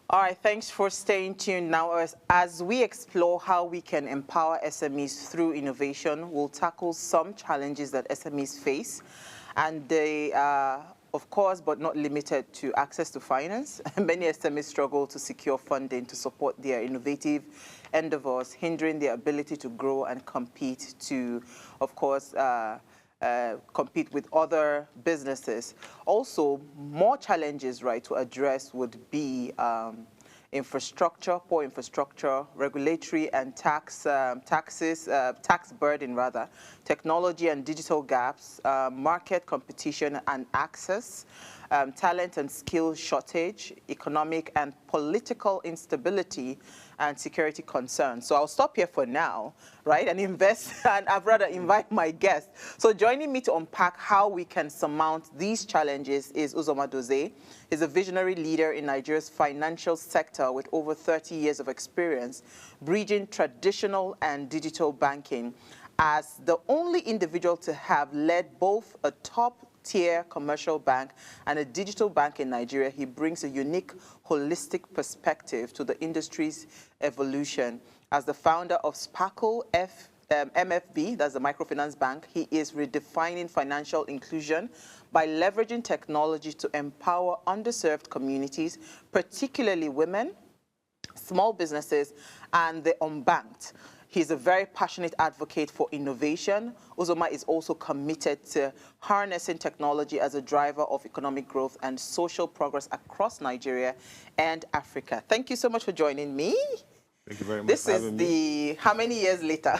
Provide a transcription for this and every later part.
All right, thanks for staying tuned. Now, as we explore how we can empower SMEs through innovation, we'll tackle some challenges that SMEs face. And they are, of course, but not limited to access to finance. Many SMEs struggle to secure funding to support their innovative endeavors, hindering their ability to grow and compete to, of course, compete with other businesses. Also, more challenges, right, to address would be infrastructure, poor infrastructure, regulatory and tax burden rather, technology and digital gaps, market competition and access, talent and skill shortage, economic and political instability, and security concerns. So I'll stop here for now, right, and I'd rather invite my guest. So joining me to unpack how we can surmount these challenges is Uzoma Dozie. He's a visionary leader in Nigeria's financial sector with over 30 years of experience, bridging traditional and digital banking. As the only individual to have led both a top-tier commercial bank and a digital bank in Nigeria, he brings a unique, holistic perspective to the industry's evolution. As the founder of Sparkle MFB, that's the microfinance bank, he is redefining financial inclusion by leveraging technology to empower underserved communities, particularly women, small businesses, and the unbanked. He's a very passionate advocate for innovation. Uzoma is also committed to harnessing technology as a driver of economic growth and social progress across Nigeria and Africa. Thank you so much for joining me. Thank you very much. This is the, how many years later?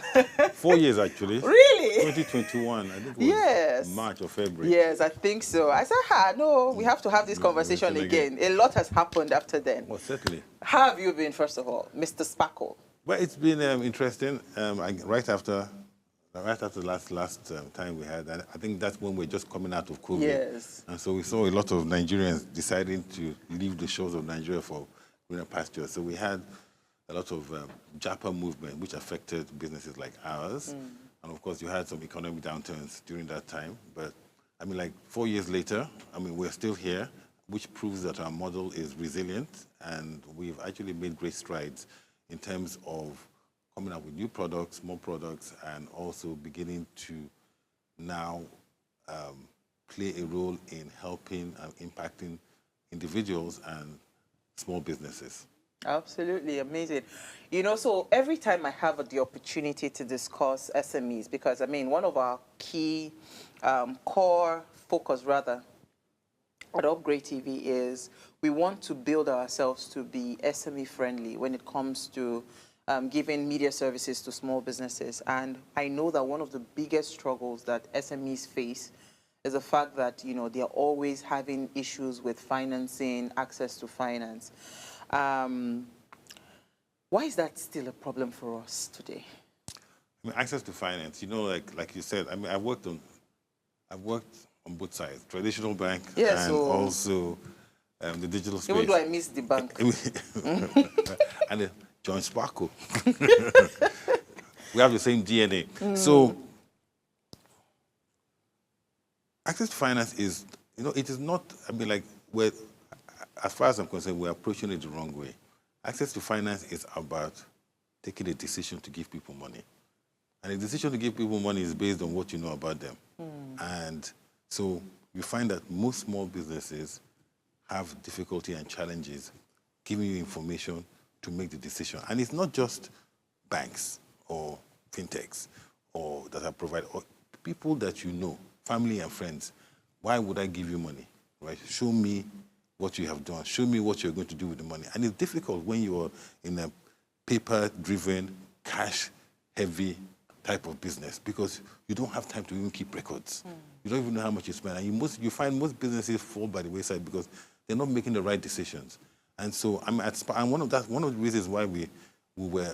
4 years, actually. Really? 2021, I think it was yes. March or February. Yes, I think so. I said, no, we have to have this conversation again. A lot has happened after then. Well, certainly. How have you been, first of all, Mr. Sparkle? Well, it's been interesting. Right after the last time we had, and I think that's when we're just coming out of COVID. Yes. And so we saw a lot of Nigerians deciding to leave the shores of Nigeria for greener pastures. So we had a lot of Japa movement, which affected businesses like ours. And of course, you had some economic downturns during that time. But I mean, like 4 years later, I mean, we're still here, which proves that our model is resilient. And we've actually made great strides in terms of coming up with new products, more products, and also beginning to now play a role in helping and impacting individuals and small businesses. Absolutely amazing. You know, so every time I have the opportunity to discuss SMEs, because I mean, one of our key core focus rather at Upgrade TV is we want to build ourselves to be SME friendly when it comes to giving media services to small businesses. And I know that one of the biggest struggles that SMEs face is the fact that, you know, they're always having issues with financing, access to finance. Why is that still a problem for us today? I mean, access to finance, you know, like you said, I mean, I've worked on both sides, traditional bank and also the digital space. Even though I miss the bank. And John Sparkle. We have the same DNA. So access to finance is, you know, it is not, I mean, like, as far as I'm concerned, we're approaching it the wrong way. Access to finance is about taking a decision to give people money. And a decision to give people money is based on what you know about them. And so you find that most small businesses have difficulty and challenges giving you information to make the decision. And it's not just banks or fintechs or that are provided, or people that you know, family and friends. Why would I give you money, right? Show me what you have done. Show me what you're going to do with the money. And it's difficult when you're in a paper-driven, cash-heavy type of business because you don't have time to even keep records. You don't even know how much you spend. And you find most businesses fall by the wayside because they're not making the right decisions. And so and one of the reasons why we were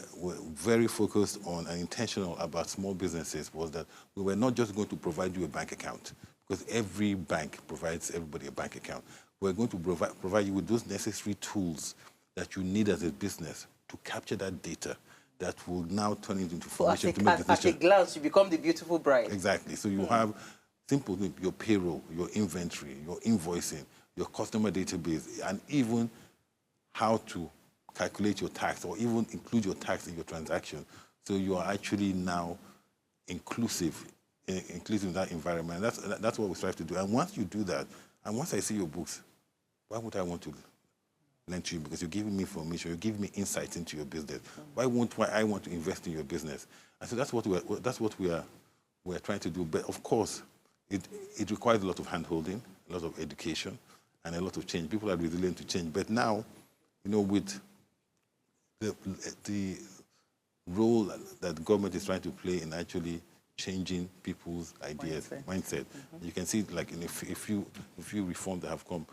very focused on and intentional about small businesses was that we were not just going to provide you a bank account because every bank provides everybody a bank account. We're going to provide you with those necessary tools that you need as a business to capture that data that will now turn it into information to make decisions. At a glance, you become the beautiful bride. Exactly. So you have simple things, your payroll, your inventory, your invoicing, your customer database, and even how to calculate your tax or even include your tax in your transaction. So you are actually now inclusive in that environment. That's what we strive to do. And once you do that, and once I see your books, why would I want to lend to you? Because you're giving me information, you're giving me insights into your business. Why I want to invest in your business? And so that's what we're trying to do. But of course, it requires a lot of hand-holding, a lot of education, and a lot of change. People are resilient to change. But now, with the role that the government is trying to play in actually changing people's ideas, mindset. You can see, like, in a few reforms that have come,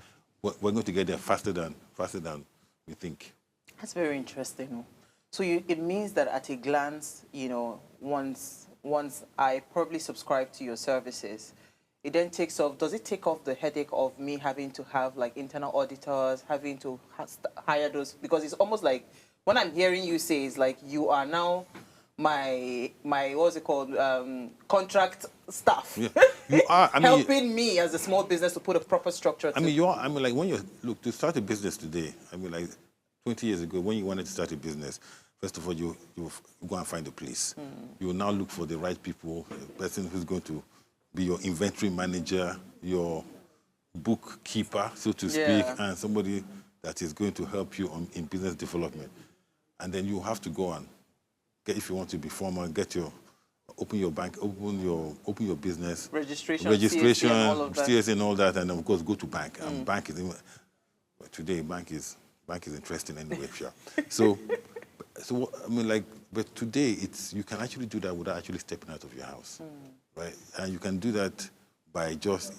we're going to get there faster than we think. That's very interesting. So it means that at a glance, once I probably subscribe to your services, it then does it take off the headache of me having to have like internal auditors, having to hire those? Because it's almost like, when I'm hearing you say, it's like you are now my what's it called, contract staff. Yeah. You are helping me as a small business to put a proper structure. Like when you look to start a business today, like 20 years ago, when you wanted to start a business, first of all, you go and find a place. You will now look for the right people, a person who's going to be your inventory manager, your bookkeeper, so to speak, and somebody that is going to help you in business development. And then you have to go and get, if you want to be formal, open your bank, open your business. Registration, CSA and all that, and of course go to bank. And bank is, today, bank is interesting anyway, sure. So but today you can actually do that without actually stepping out of your house, right? And you can do that by just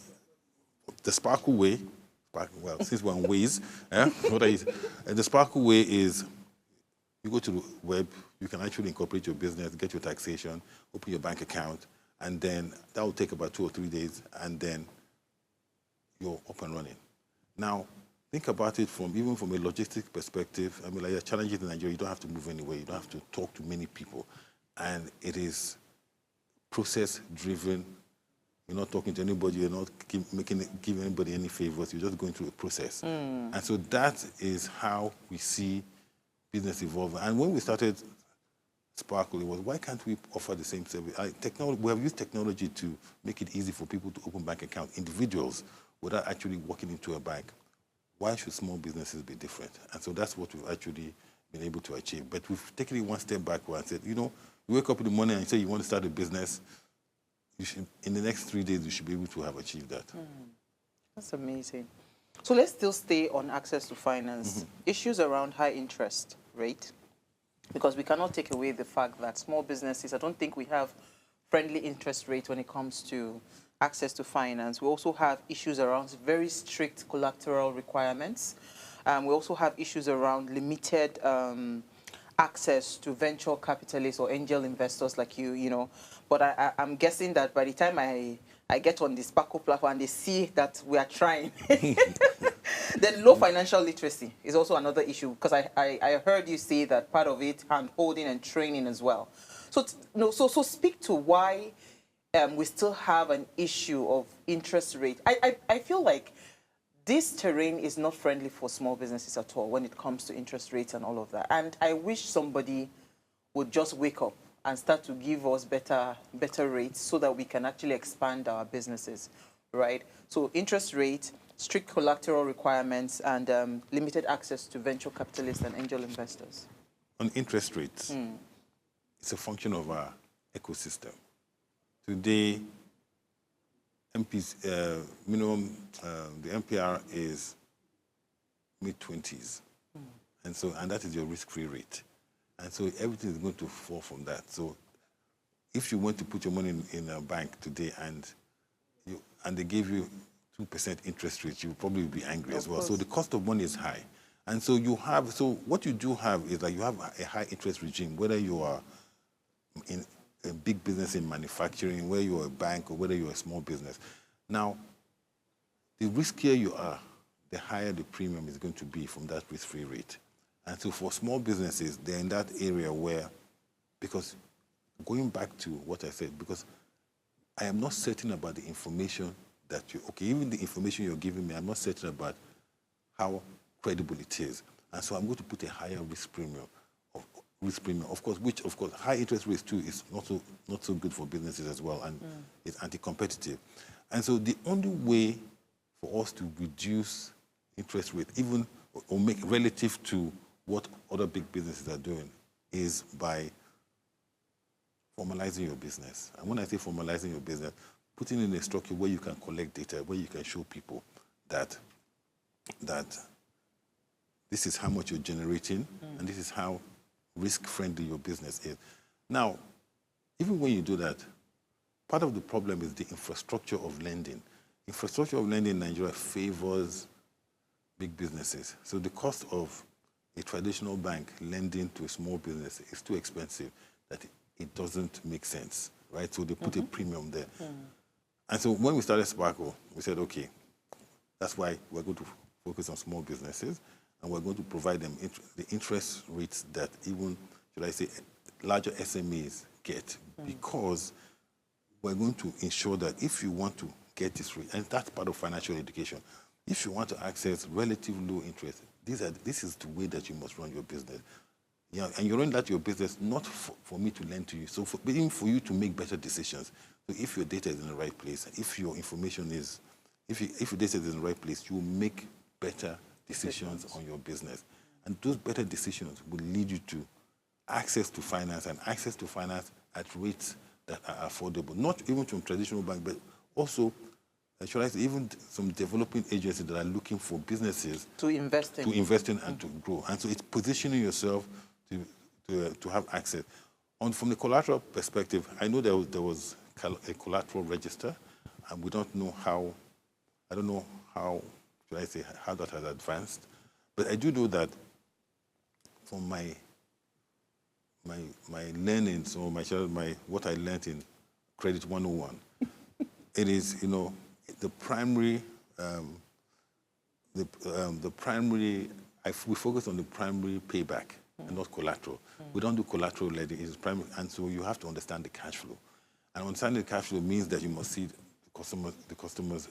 the Sparkle way. Well, since we're on ways, the Sparkle way is you go to the web, you can actually incorporate your business, get your taxation, open your bank account, and then that will take about 2 or 3 days, and then you're up and running. Now, think about it even from a logistic perspective. Like the challenges in Nigeria, you don't have to move anywhere, you don't have to talk to many people, and it is process-driven. You're not talking to anybody, you're not giving anybody any favors, you're just going through a process. And so that is how we see business evolve. And when we started Sparkle, it was, why can't we offer the same service? We have used technology to make it easy for people to open bank accounts, individuals, without actually walking into a bank. Why should small businesses be different? And so that's what we've actually been able to achieve. But we've taken it one step backward and said, you wake up in the morning and say you want to start a business, in the next 3 days, you should be able to have achieved that. That's amazing. So let's still stay on access to finance. Issues around high interest rate, because we cannot take away the fact that small businesses, I don't think we have friendly interest rates when it comes to access to finance. We also have issues around very strict collateral requirements. We also have issues around limited access to venture capitalists or angel investors like you, But I'm guessing that by the time I get on the Sparkle platform and they see that we are trying, then low financial literacy is also another issue, because I heard you say that part of it, hand-holding and training as well. So speak to why we still have an issue of interest rate. I feel like this terrain is not friendly for small businesses at all when it comes to interest rates and all of that. And I wish somebody would just wake up and start to give us better rates so that we can actually expand our businesses, right? So interest rate, strict collateral requirements, and limited access to venture capitalists and angel investors. On interest rates, it's a function of our ecosystem. Today, MPs, minimum, the MPR is mid-20s. And that is your risk-free rate. And so everything is going to fall from that. So if you want to put your money in a bank today and they give you 2% interest rate, you will probably be angry as well. So the cost of money is high. And so what you do have is that you have a high interest regime, whether you are in a big business in manufacturing, whether you're a bank or whether you're a small business. Now, the riskier you are, the higher the premium is going to be from that risk-free rate. And so for small businesses, they're in that area where, because going back to what I said, because I am not certain about the information that even the information you're giving me, I'm not certain about how credible it is. And so I'm going to put a higher risk premium. Of course, which of course high interest rates too is not so good for businesses as well, and it's anti-competitive. And so the only way for us to reduce interest rate, even or make relative to what other big businesses are doing, is by formalizing your business. And when I say formalizing your business, putting in a structure where you can collect data, where you can show people that this is how much you're generating, and this is how risk-friendly your business is. Now, even when you do that, part of the problem is the infrastructure of lending. Infrastructure of lending in Nigeria favors big businesses. So the cost of a traditional bank lending to a small business is too expensive that it doesn't make sense, right? So they put a premium there. And so when we started Sparkle, we said, okay, that's why we're going to focus on small businesses, and we're going to provide them the interest rates that even, should I say, larger SMEs get, because we're going to ensure that if you want to get this rate, and that's part of financial education, if you want to access relatively low interest, this is the way that you must run your business. Yeah, and you run that your business not for me to lend to you, so even for you to make better decisions. So if your data is in the right place, if your information is, if your data is in the right place, you will make better decisions on your business. And those better decisions will lead you to access to finance, and access to finance at rates that are affordable, not even from traditional banks, but also, should I say, even some developing agencies that are looking for businesses to invest in and to grow. And so it's positioning yourself to have access. From the collateral perspective, I know there was a collateral register, and we don't know how, I don't know how, should I say, how that has advanced. But I do know that from my learnings, or what I learned in Credit 101, it is, the primary, we focus on the primary payback and not collateral. We don't do collateral lending, it's primary, and so you have to understand the cash flow. And understanding the cash flow means that you must see the customer's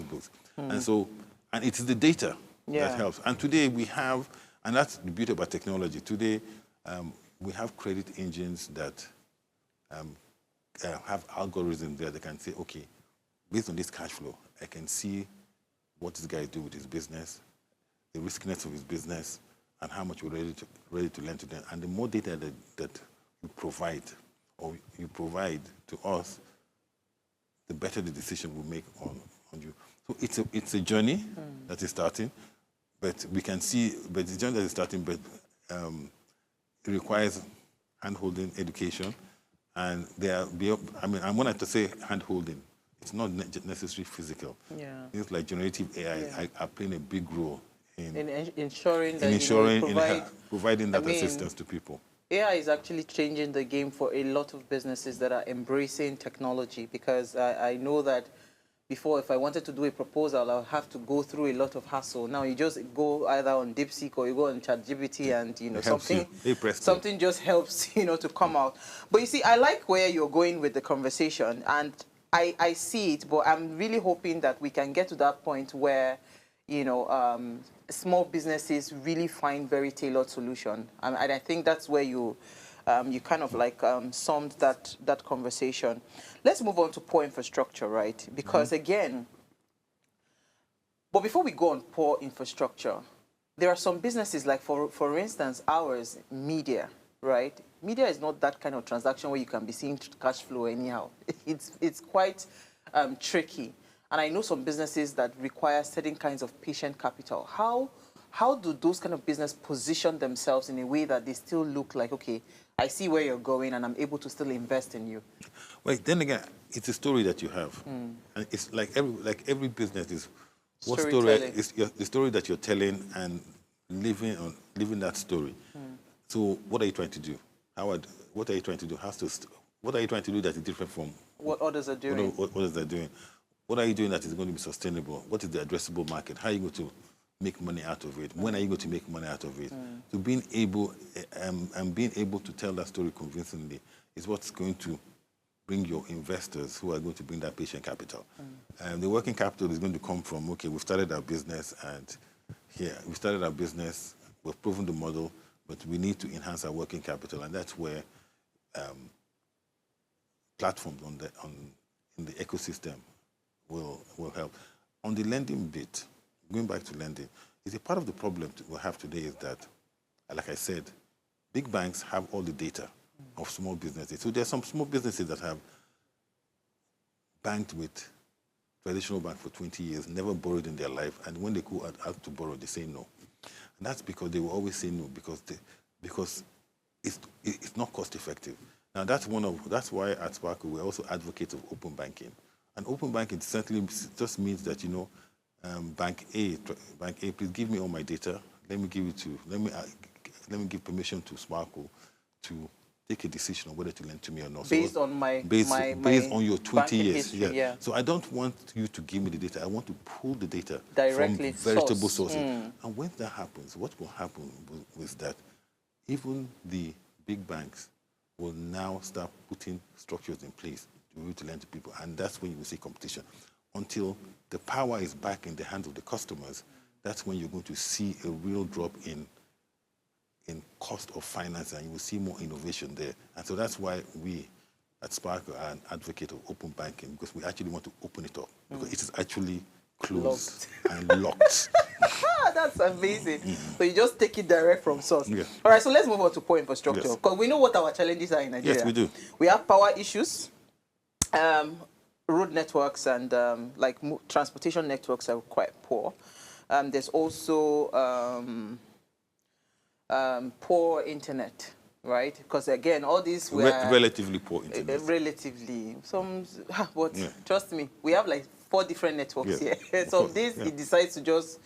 books. And it is the data that helps. And today we have, and that's the beauty about technology, today we have credit engines that have algorithms there that can say, okay, based on this cash flow, I can see what this guy do with his business, the riskiness of his business, and how much we're ready to lend to them. And the more data that you provide, or you provide to us, the better the decision we make on you. So it's a journey that is starting, but we can see, but the journey that is starting, but it requires hand-holding education, and when I say hand-holding, it's not necessarily physical. Yeah. Things like generative AI are playing a big role in ensuring that providing that assistance to people. AI is actually changing the game for a lot of businesses that are embracing technology, because I know that before, if I wanted to do a proposal, I would have to go through a lot of hassle. Now you just go either on DeepSeek or you go on ChatGPT, and something just helps to come out. But you see, I like where you're going with the conversation, and I see it, but I'm really hoping that we can get to that point where small businesses really find very tailored solution, and I think that's where you kind of like summed that conversation. Let's move on to poor infrastructure, right? Because again, but before we go on poor infrastructure, there are some businesses, like for instance, ours, media, right? Media is not that kind of transaction where you can be seeing cash flow anyhow. It's quite tricky. And I know some businesses that require certain kinds of patient capital. How do those kind of business position themselves in a way that they still look like, okay, I see where you're going and I'm able to still invest in you? Well, then again, it's a story that you have. And it's like every business is, what story is the story that you're telling, and living that story. So what are you trying to do? Howard, what are you trying to do? What are you trying to do that is different from what others are doing? What others are doing? What are you doing that is going to be sustainable? What is the addressable market? How are you going to make money out of it? When are you going to make money out of it? So being able to tell that story convincingly is what's going to bring your investors, who are going to bring that patient capital. The working capital is going to come from, okay, we've started our business, and we started our business, we've proven the model, but we need to enhance our working capital, and that's where platforms in the ecosystem will help. On the lending bit, going back to lending, is a part of the problem we have today is that, like I said, big banks have all the data of small businesses. So there's some small businesses that have banked with traditional bank for 20 years, never borrowed in their life, and when they go out to borrow, they say no. And that's because they will always say no because it's not cost effective. Now that's why at Sparkle we're also advocates of open banking. And open banking certainly just means that Bank A, please give me all my data. Let me give permission to Sparkle to take a decision on whether to lend to me or not. Based on based on your 20 years. History, yeah. So I don't want you to give me the data. I want to pull the data directly from veritable sources. And when that happens, what will happen is that even the big banks will now start putting structures in place to be able to lend to people. And that's when you will see competition. Until the power is back in the hands of the customers, that's when you're going to see a real drop in cost of finance, and you will see more innovation there. And so that's why we at Sparkle are an advocate of open banking, because we actually want to open it up, because it is actually closed and locked. That's amazing. So you just take it direct from source. Yeah. All right, so let's move on to poor infrastructure, because we know what our challenges are in Nigeria. Yes, we do. We have power issues, road networks, and transportation networks are quite poor. There's also poor internet, right? Because again, all these were relatively poor internet. But trust me, we have like 4 different networks here. So it decides to just,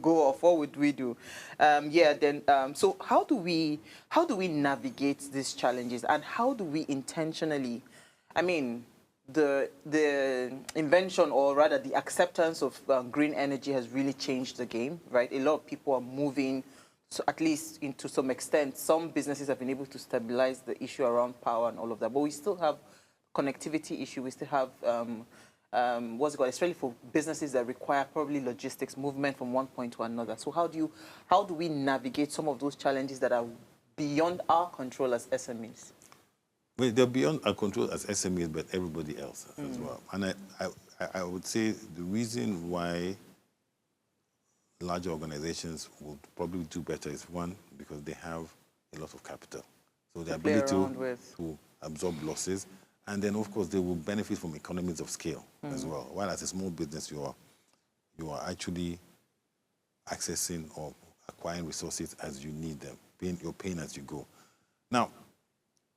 go off. What would we do? So how do we navigate these challenges, and how do we intentionally, the invention, or rather the acceptance of green energy has really changed the game, right? A lot of people are moving, so at least to some extent. Some businesses have been able to stabilize the issue around power and all of that, but we still have connectivity issue. We still have especially for businesses that require probably logistics, movement from one point to another. So how do we navigate some of those challenges that are beyond our control as SMEs? Well, they're beyond our control as SMEs, but everybody else as well. And I would say the reason why larger organizations would probably do better is, one, because they have a lot of capital. So the ability to absorb losses. And then, of course, they will benefit from economies of scale as well. While as a small business, you are actually accessing or acquiring resources as you need them. You're paying as you go. Now,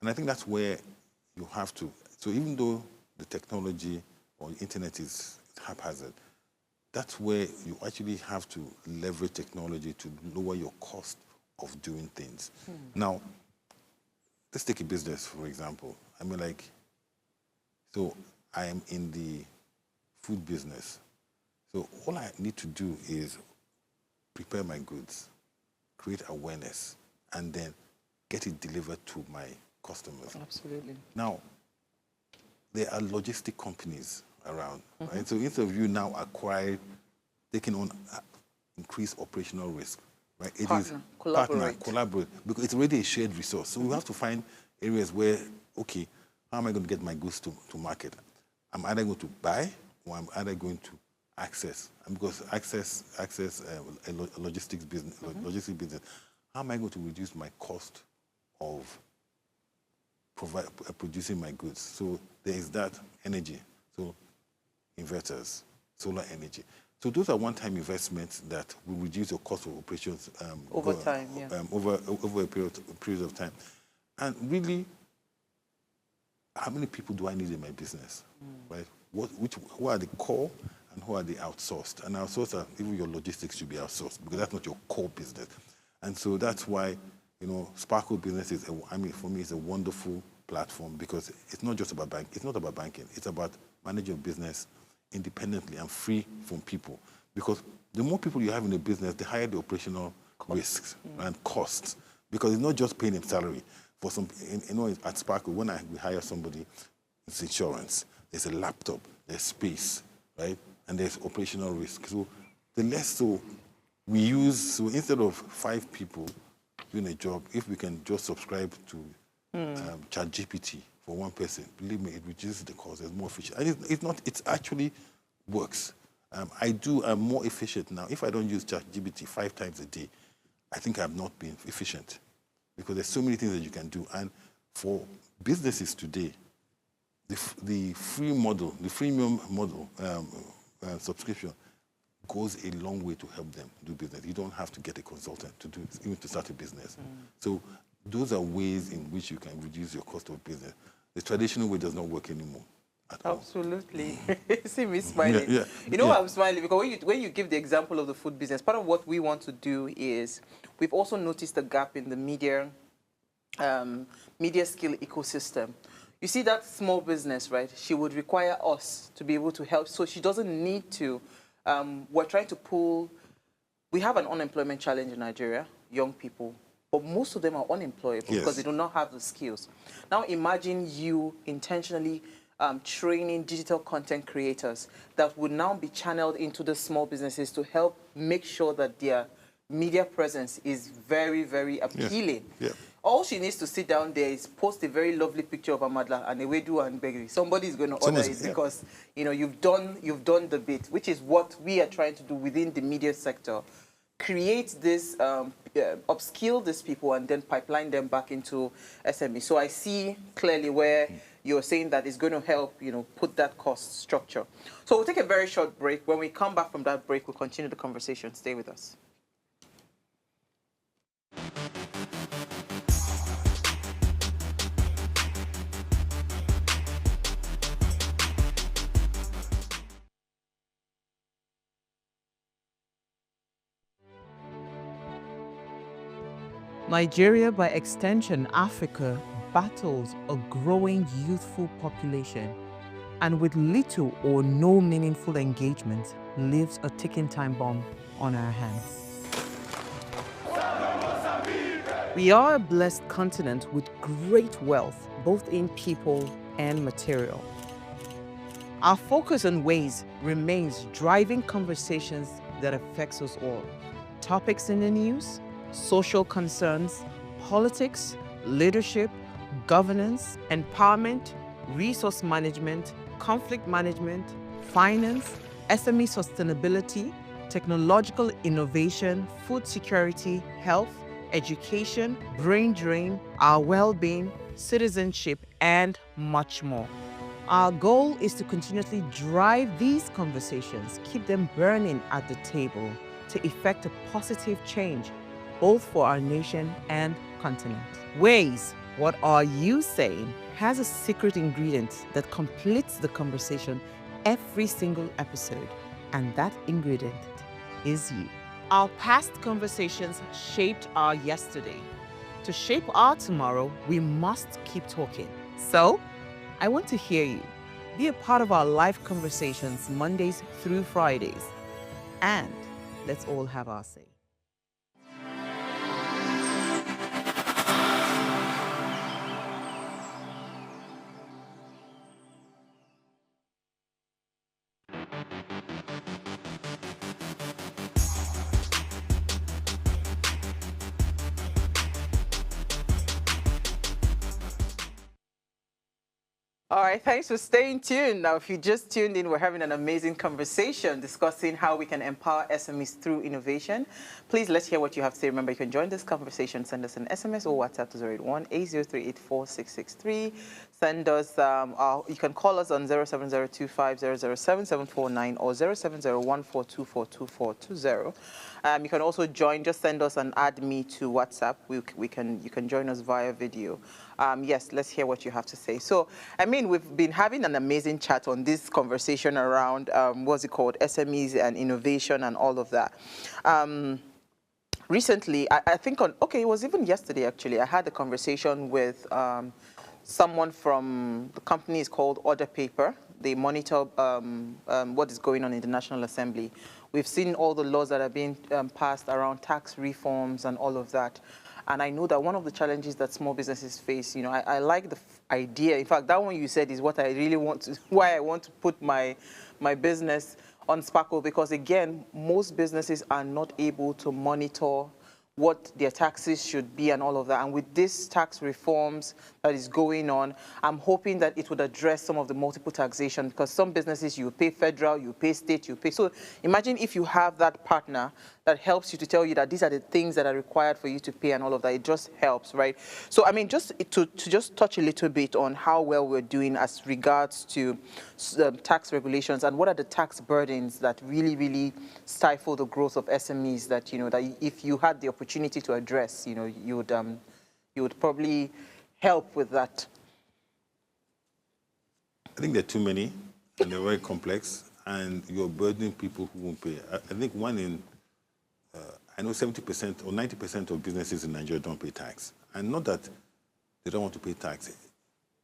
and I think that's where you have to. So even though the technology or the internet is haphazard, that's where you actually have to leverage technology to lower your cost of doing things. Now, let's take a business, for example. So I am in the food business. So all I need to do is prepare my goods, create awareness, and then get it delivered to my customers. Absolutely. Now, there are logistic companies around, right? So instead of you now taking on increased operational risk, right? It is collaborate, because it's already a shared resource. So we have to find areas where, okay, how am I going to get my goods to market? I'm either going to buy, or I'm either going to access. Because access a logistics business. How am I going to reduce my cost of producing my goods? So there is that energy. So inverters, solar energy. So those are one-time investments that will reduce your cost of operations over time, over a period of time. And really, how many people do I need in my business, right? Who are the core and who are the outsourced? And outsourced, even your logistics should be outsourced, because that's not your core business. And so that's why, Sparkle Business is, for me, it's a wonderful platform, because it's not just about it's not about banking. It's about managing your business independently and free from people. Because the more people you have in a business, the higher the operational risks and costs. Because it's not just paying them salary. For some, at Sparkle, when we hire somebody, it's insurance, there's a laptop, there's space, right? And there's operational risk. So the less so we use, so instead of 5 people doing a job, if we can just subscribe to ChatGPT for one person, believe me, it reduces the cost. It's more efficient. And it's not, it actually works. I'm more efficient now. If I don't use ChatGPT 5 times a day, I think I'm not being efficient because there's so many things that you can do. And for businesses today, the free model, the freemium model subscription goes a long way to help them do business. You don't have to get a consultant to do, even to start a business. So those are ways in which you can reduce your cost of business. The traditional way does not work anymore. Absolutely. See me smiling. Yeah. You know why I'm smiling? Because when you give the example of the food business, part of what we want to do is we've also noticed a gap in the media skill ecosystem. You see that small business, right? She would require us to be able to help. So she doesn't need to. We're trying to pull. We have an unemployment challenge in Nigeria, young people. But most of them are unemployable because they do not have the skills. Now imagine you intentionally training digital content creators that would now be channeled into the small businesses to help make sure that their media presence is very, very appealing. All she needs to sit down there is post a very lovely picture of Amadla and Ewedu and Begri. Somebody is going to order it because you've done the bit, which is what we are trying to do within the media sector. Create this, upskill these people and then pipeline them back into SME. So I see clearly where you're saying that it's going to help, put that cost structure. So we'll take a very short break. When we come back from that break, we'll continue the conversation. Stay with us. Nigeria, by extension Africa, battles a growing youthful population and with little or no meaningful engagement leaves a ticking time bomb on our hands. We are a blessed continent with great wealth, both in people and material. Our focus on ways remains driving conversations that affects us all. Topics in the news, social concerns, politics, leadership, governance, empowerment, resource management, conflict management, finance, SME sustainability, technological innovation, food security, health, education, brain drain, our well-being, citizenship, and much more. Our goal is to continuously drive these conversations, keep them burning at the table to effect a positive change both for our nation and continent. Ways, what are you saying, has a secret ingredient that completes the conversation every single episode, and that ingredient is you. Our past conversations shaped our yesterday. To shape our tomorrow, we must keep talking. So, I want to hear you. Be a part of our live conversations Mondays through Fridays. And let's all have our say. All right, thanks for staying tuned. Now, if you just tuned in, we're having an amazing conversation discussing how we can empower SMEs through innovation. Please, let's hear what you have to say. Remember, you can join this conversation. Send us an SMS or WhatsApp to 081-803-84663. Send us, you can call us on 07025007749 or 07014242420. You can also join, just send us an add me to WhatsApp. You can join us via video. Yes, let's hear what you have to say. So, I mean, we've been having an amazing chat on this conversation around, what's it called, SMEs and innovation and all of that. Recently, I think it was even yesterday actually, I had a conversation with someone from the company is called Order Paper. They monitor what is going on in the National Assembly. We've seen all the laws that are being passed around tax reforms and all of that. And I know that one of the challenges that small businesses face, I like the idea. In fact, that one you said is what I really want to, why I want to put my business on Sparkle, because again, most businesses are not able to monitor what their taxes should be and all of that. And with this tax reforms that is going on, I'm hoping that it would address some of the multiple taxation, because some businesses, you pay federal, you pay state, you pay. So imagine if you have that partner that helps you to tell you that these are the things that are required for you to pay and all of that. It just helps, right? So, I mean, just to just touch a little bit on how well we're doing as regards to tax regulations, and what are the tax burdens that really, really stifle the growth of SMEs that, you know, that if you had the opportunity to address, you know, you would probably help with that. I think there are too many, and they're very complex, and you're burdening people who won't pay. I think one in, I know 70% or 90% of businesses in Nigeria don't pay tax. And not that they don't want to pay tax,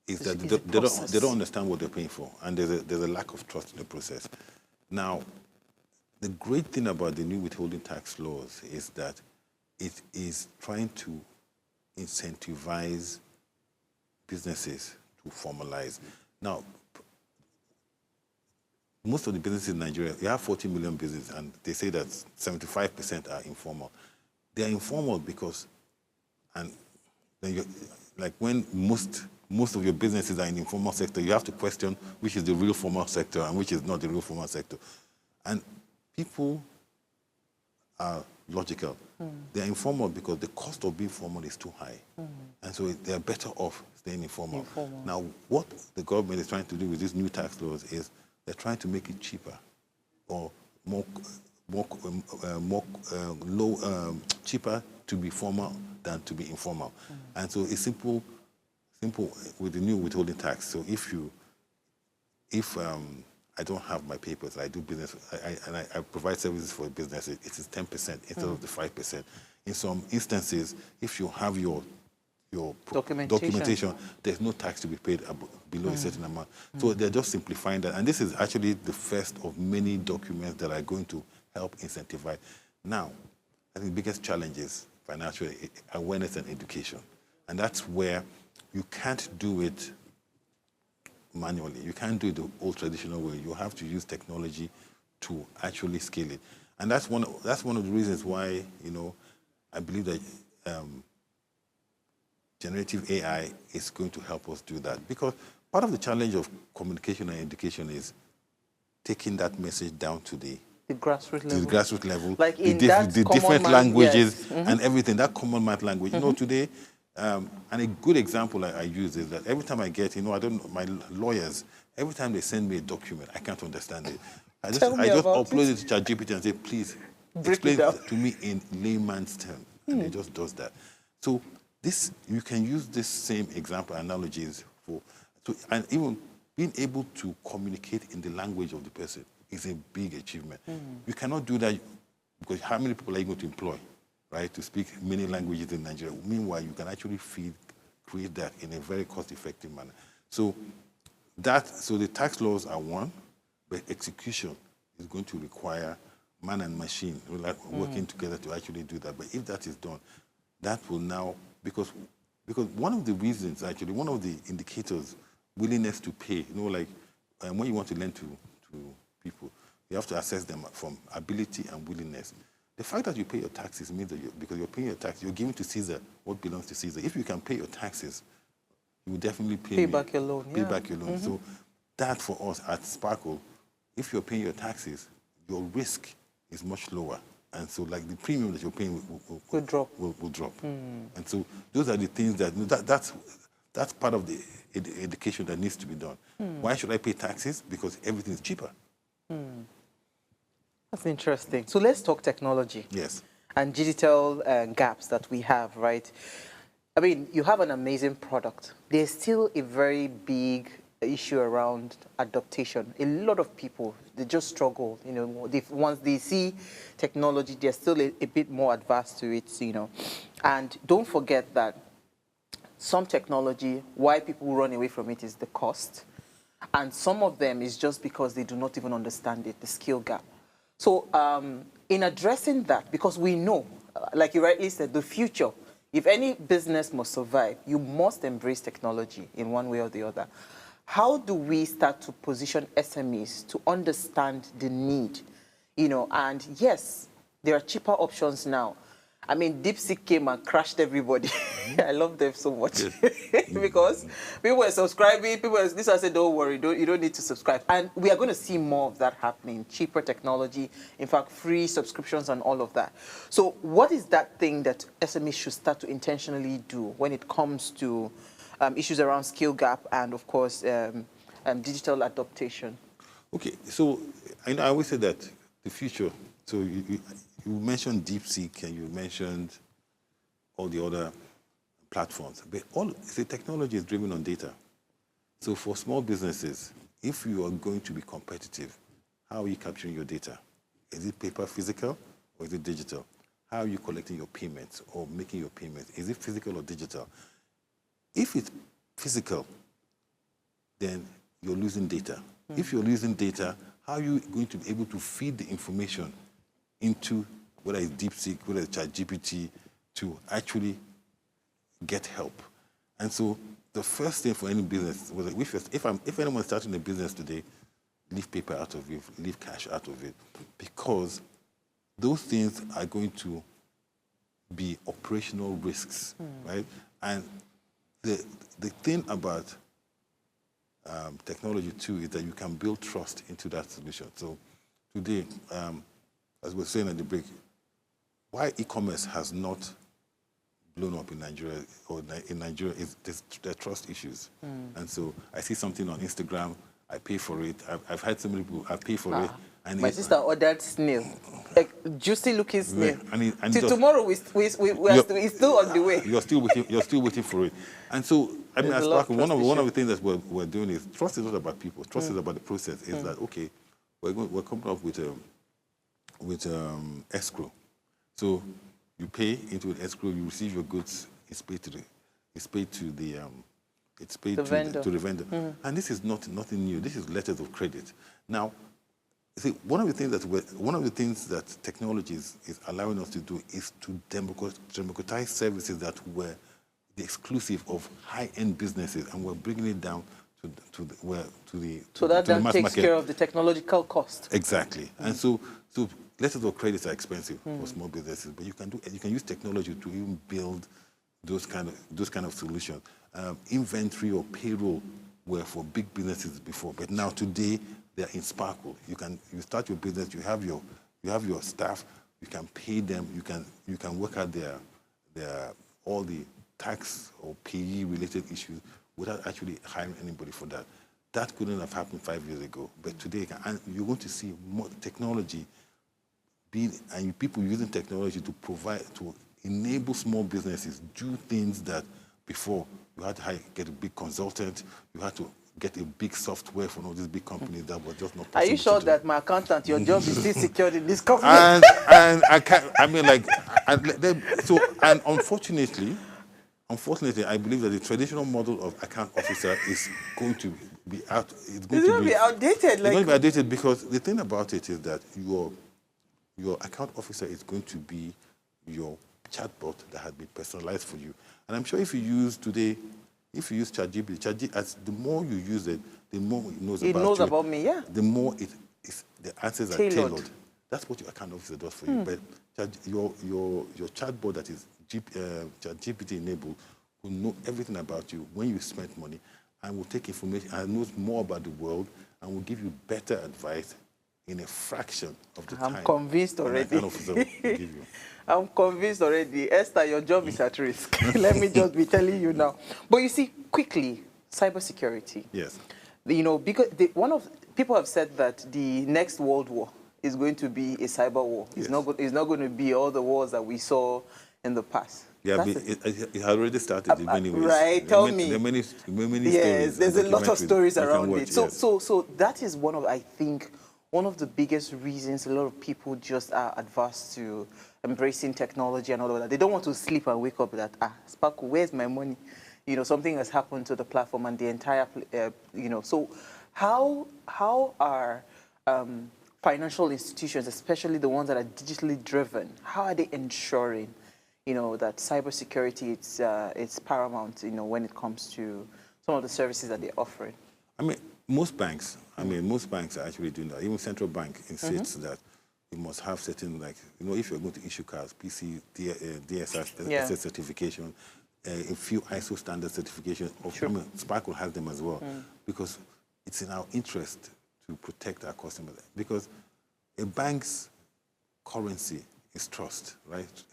it's that they don't understand what they're paying for, and there's a lack of trust in the process. Now, the great thing about the new withholding tax laws is that it is trying to incentivize businesses to formalize. Now, most of the businesses in Nigeria, you have 40 million businesses, and they say that 75% are informal. They are informal because, and then you, like when most of your businesses are in the informal sector, you have to question which is the real formal sector and which is not the real formal sector. And people are logical. They are informal because the cost of being formal is too high. And so they are better off staying informal. Now, what the government is trying to do with these new tax laws is they're trying to make it cheaper or cheaper to be formal than to be informal. And so it's simple with the new withholding tax. So if I don't have my papers, I do business, I provide services for a business, it is 10% instead of the 5%. In some instances, if you have your documentation, there's no tax to be paid below a certain amount. So they're just simplifying that. And this is actually the first of many documents that are going to help incentivize. Now, I think the biggest challenge is financial awareness and education. And that's where you can't do it manually. You can't do it the old traditional way. You have to use technology to actually scale it. And that's one of the reasons why, you know, I believe that generative AI is going to help us do that. Because part of the challenge of communication and education is taking that message down to the grassroots level, like in the different languages and everything, that common math language. You know, today, and a good example I use is that every time I get, you know, my lawyers, every time they send me a document, I can't understand it. I just upload it to ChatGPT and say, please, explain it to me in layman's terms. And it just does that. So this, you can use this same example analogies and even being able to communicate in the language of the person is a big achievement. You cannot do that because how many people are you going to employ, right, to speak many languages in Nigeria? Meanwhile, you can actually create that in a very cost-effective manner. So the tax laws are one, but execution is going to require man and machine working together to actually do that. But if that is done, that will now, because one of the reasons, actually, one of the indicators, willingness to pay, you know, like when you want to lend to people, you have to assess them from ability and willingness. The fact that you pay your taxes means that because you're paying your tax, you're giving to Caesar what belongs to Caesar. If you can pay your taxes, you will definitely pay back your loan. Pay back your loan. So that for us at Sparkle, if you're paying your taxes, your risk is much lower. And so like the premium that you're paying will drop. And so those are the things that's part of the education that needs to be done. Why should I pay taxes? Because everything is cheaper. That's interesting. So let's talk technology. Yes. And digital gaps that we have, right? I mean, you have an amazing product. There's still a very big issue around adaptation. A lot of people, they just struggle. You know, once they see technology, they're still a bit more advanced to it, you know. And don't forget that some technology, why people run away from it is the cost. And some of them is just because they do not even understand it, the skill gap. So in addressing that, because we know, like you rightly said, the future, if any business must survive, you must embrace technology in one way or the other. how do we start to position SMEs to understand the need? And yes, there are cheaper options now. I mean, DeepSeek came and crashed everybody. I love them so much. Yes. Because people were subscribing. This I said, don't worry, you don't need to subscribe. And we are going to see more of that happening. Cheaper technology, in fact, free subscriptions and all of that. So what is that thing that SMEs should start to intentionally do when it comes to issues around skill gap and, of course, digital adaptation? Okay, so I always say that the future, so you mentioned DeepSeek and you mentioned all the other platforms, but the technology is driven on data. So for small businesses, if you are going to be competitive, how are you capturing your data? Is it paper physical or is it digital? How are you collecting your payments or making your payments? Is it physical or digital? If it's physical, then you're losing data. If you're losing data, how are you going to be able to feed the information into whether it's DeepSeek, whether it's ChatGPT, to actually get help? And so the first thing for any business was if anyone's starting a business today, leave paper out of it, leave cash out of it, because those things are going to be operational risks, right? And the thing about technology too is that you can build trust into that solution. So today, as we were saying at the break, why e-commerce has not blown up in Nigeria is there are trust issues. And so I see something on Instagram, I pay for it. I've had so many people, I pay for it. And my sister ordered snail, like juicy looking snail. Till tomorrow, it's still on the way. You're still waiting for it. And so, I mean, as Sparkle, one of the things that we're doing is trust is not about people. Trust is about the process. Is that okay? We're coming up with escrow. So you pay into an escrow, you receive your goods. It's paid to the vendor. And this is nothing new. This is letters of credit. Now, see, one of the things that technology is allowing us to do is to democratize services that were the exclusive of high-end businesses, and we're bringing it down to the mass takes market. Care of the technological cost. Exactly. And so letters of credits are expensive for small businesses, but you can use technology to even build those kind of solutions. Inventory or payroll were for big businesses before, but now today they're in Sparkle. You start your business, you have your staff, you can pay them, you can work out their all the tax or payee related issues without actually hiring anybody for that. That couldn't have happened 5 years ago, but today and you're going to see more technology and people using technology to enable small businesses do things that before you had to get a big consultant, you had to get a big software from all these big companies that was just not possible. Are you sure that my accountant, your job is still secured in this company? And I can't. I mean, like, and unfortunately, I believe that the traditional model of account officer is going to be out. It's going to be outdated. It's going to be outdated because the thing about it is that your account officer is going to be your chatbot that has been personalized for you. And I'm sure if you use ChatGPT, as the more you use it, the more it knows about me, yeah. The more the answers are tailored. That's what your account officer does for you. But your chatbot that is ChatGPT enabled will know everything about you when you spend money, and will take information and knows more about the world and will give you better advice in a fraction of the time. I'm convinced already. I'm convinced already. Esther, your job is at risk. Let me just be telling you now. But you see, quickly, cybersecurity. Yes. Because people have said that the next world war is going to be a cyber war. Yes. It's not going to be all the wars that we saw in the past. Yeah, it already started in many ways. Right, tell me. There are many stories. Yes, there's a lot of stories around it. So that is one of the biggest reasons a lot of people just are adverse to embracing technology and all of that. They don't want to sleep and wake up with that, Sparkle, where's my money? Something has happened to the platform and the entire, So how are financial institutions, especially the ones that are digitally driven, how are they ensuring, that cybersecurity is paramount, when it comes to some of the services that they're offering? I mean, most banks are actually doing that. Even central bank insists that you must have certain, like, you know, if you're going to issue cards, PC, DSS certification, a few ISO standard certifications. I mean, Sparkle has them as well, because it's in our interest to protect our customers. Because a bank's currency is trust, right?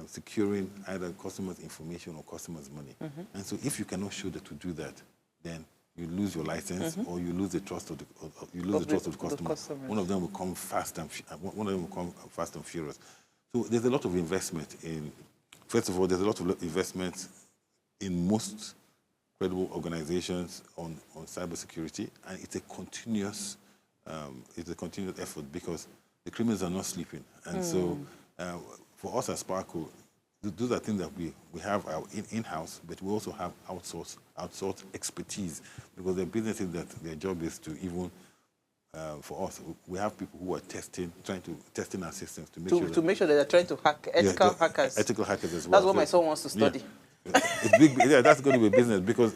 Securing either customers' information or customers' money. And so if you cannot show that to do that, then you lose your license or you lose the trust of the customer. One of them will come fast and furious. So there's a lot of investment in. First of all, there's a lot of investment in most credible organizations on cybersecurity, and it's a continuous effort because the criminals are not sleeping. And so for us at Sparkle, those are things that we have our in-house, but we also have outsourced expertise, because there are businesses that their job is to even, for us, we have people who are testing our systems to make sure that they're trying to hack, ethical hackers. Ethical hackers as well. That's what my son wants to study. Yeah. It's big. Yeah, that's going to be a business because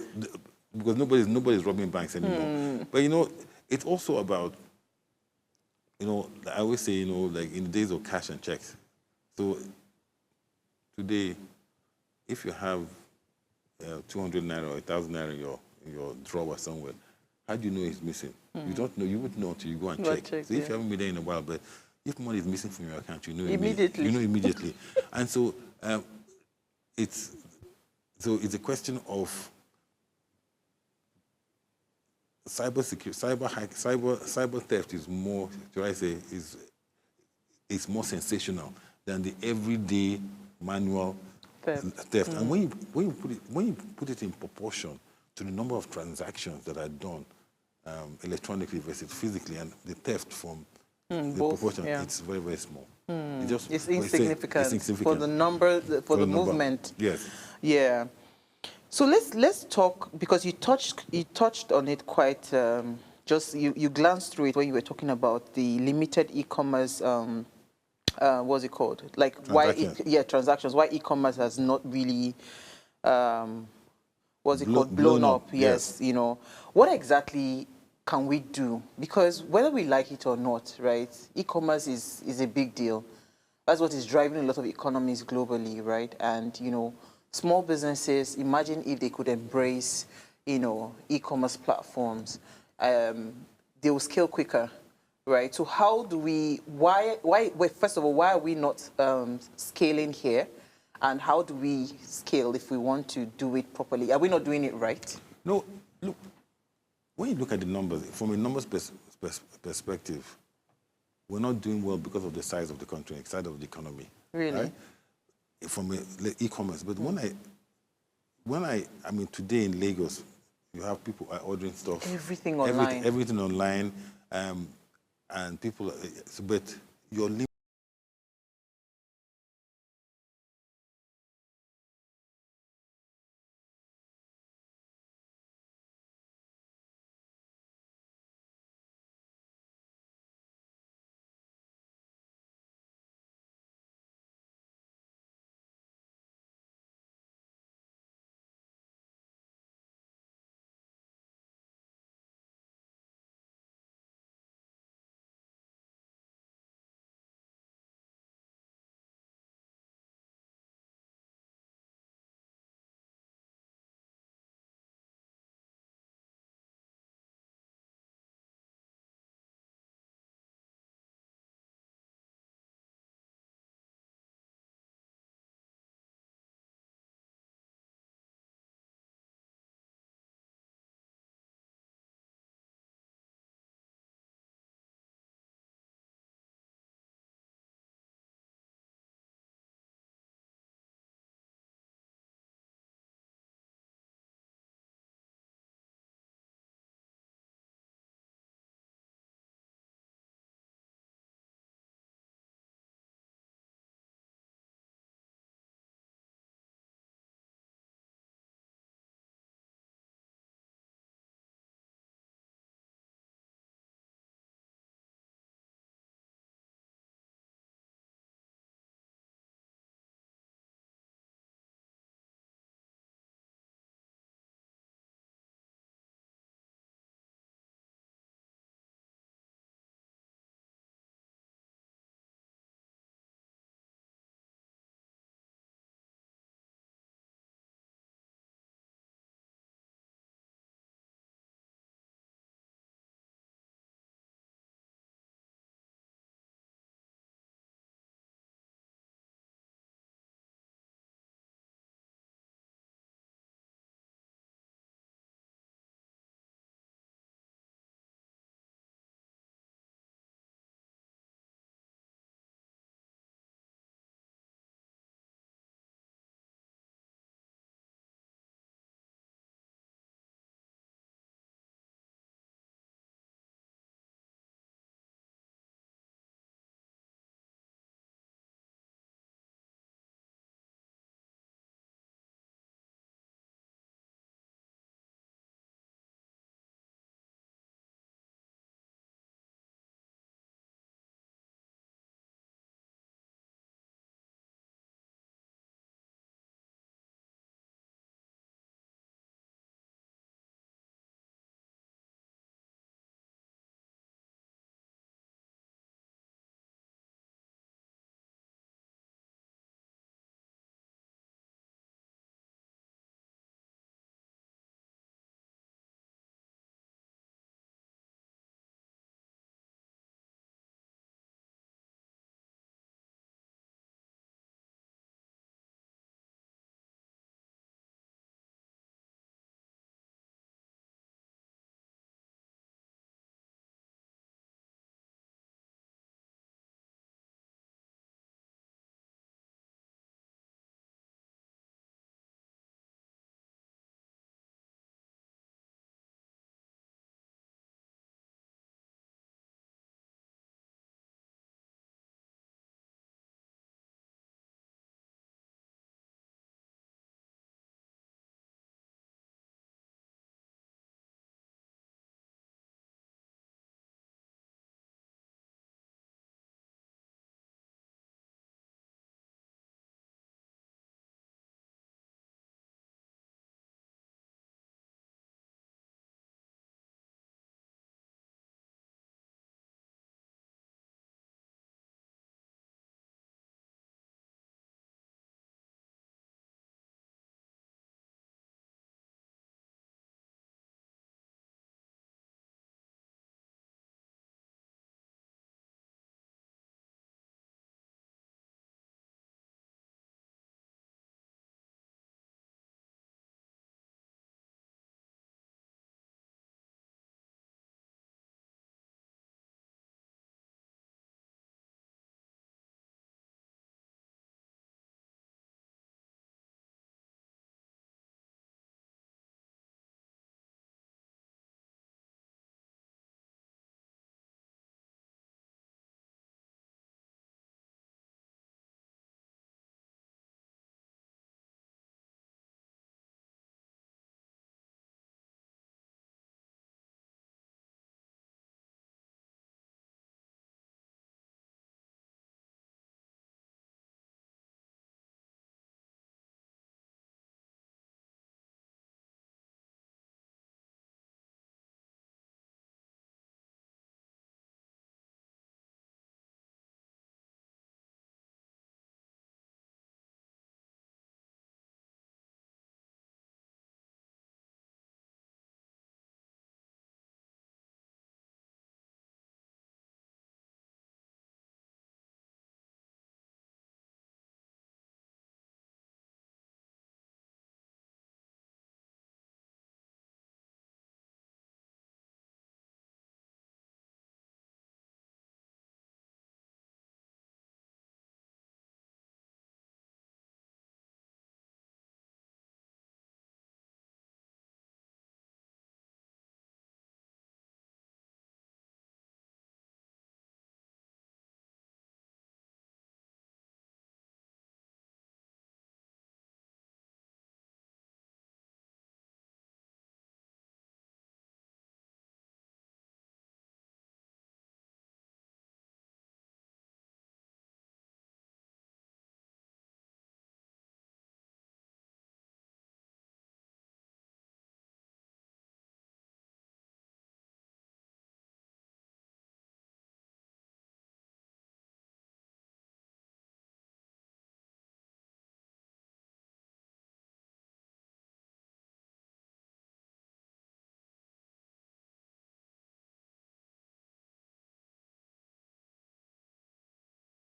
nobody's robbing banks anymore. But you know, it's also about, you know, I always say, you know, like in the days of cash and checks. So today, if you have 200 naira or 1,000 naira in your drawer somewhere, how do you know it's missing? You don't know. You wouldn't know until you go and check. So if you haven't been there in a while, but if money is missing from your account, you know immediately. You know immediately. And so it's a question of cyber theft is more, should I say, is more sensational than the everyday manual theft. And when you put it in proportion to the number of transactions that are done electronically versus physically, and the theft from the proportion, it's very, very small. It's insignificant for the number, for the movement. Yes. Yeah. So let's talk, because you touched on it quite. You glanced through it when you were talking about the limited e-commerce. What's it called? Like transactions. Why e-commerce has not really blown up? Yes. You know, what exactly can we do? Because whether we like it or not, right? E-commerce is a big deal. That's what is driving a lot of economies globally, right? And you know, small businesses, imagine if they could embrace, you know, e-commerce platforms, they will scale quicker, right? So how do we, first of all, why are we not scaling here? And how do we scale if we want to do it properly? Are we not doing it right? No, look, when you look at the numbers, from a numbers perspective, we're not doing well because of the size of the country, the size of the economy. Really? Right? From e-commerce. But I mean, today in Lagos, you have people are ordering stuff. Everything online. Everything online. And people, but your limit